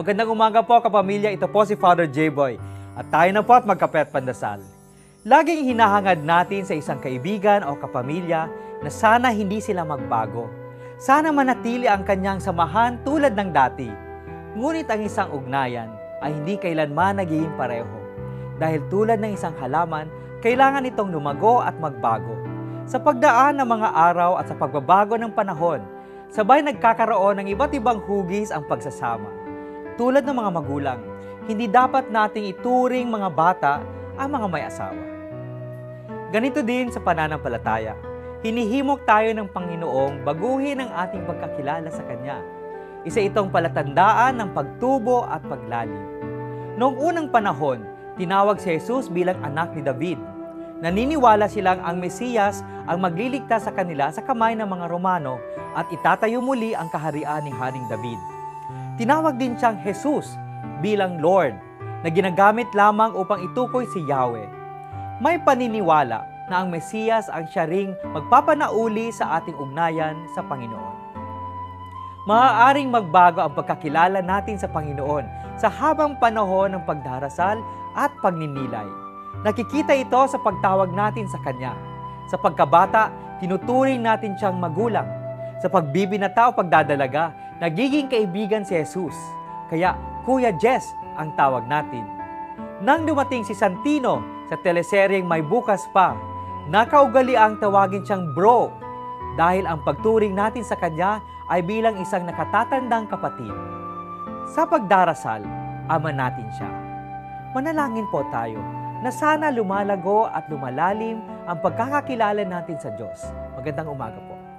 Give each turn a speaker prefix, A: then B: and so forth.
A: Magandang umaga po kapamilya, ito po si Father J-Boy. At tayo na po at magkape at pandasal. Laging hinahangad natin sa isang kaibigan o kapamilya na sana hindi sila magbago. Sana manatili ang kanyang samahan tulad ng dati. Ngunit ang isang ugnayan ay hindi kailanman nagiging pareho. Dahil tulad ng isang halaman, kailangan itong lumago at magbago. Sa pagdaan ng mga araw at sa pagbabago ng panahon, sabay nagkakaroon ng iba't ibang hugis ang pagsasama. Tulad ng mga magulang, hindi dapat nating ituring mga bata ang mga may asawa. Ganito din sa pananampalataya. Hinihimok tayo ng Panginoong baguhin ang ating pagkakilala sa Kanya. Isa itong palatandaan ng pagtubo at paglalim. Noong unang panahon, tinawag si Jesus bilang anak ni David. Naniniwala silang ang Mesiyas ang magliligtas sa kanila sa kamay ng mga Romano at itatayo muli ang kaharian ni Haring David. Tinawag din siyang Jesus bilang Lord na ginagamit lamang upang itukoy si Yahweh. May paniniwala na ang Mesiyas ang siya ring magpapanauli sa ating ugnayan sa Panginoon. Maaaring magbago ang pagkakilala natin sa Panginoon sa habang panahon ng pagdarasal at pagninilay. Nakikita ito sa pagtawag natin sa Kanya. Sa pagkabata, tinuturing natin siyang magulang. Sa pagbibinata o pagdadalaga, nagiging kaibigan si Jesus. Kaya Kuya Jess ang tawag natin. Nang dumating si Santino sa teleseryeng May Bukas Pa, nakaugaliang tawagin siyang bro dahil ang pagturing natin sa kanya ay bilang isang nakatatandang kapatid. Sa pagdarasal, ama natin siya. Manalangin po tayo na sana lumalago at lumalalim ang pagkakakilala natin sa Diyos. Magandang umaga po.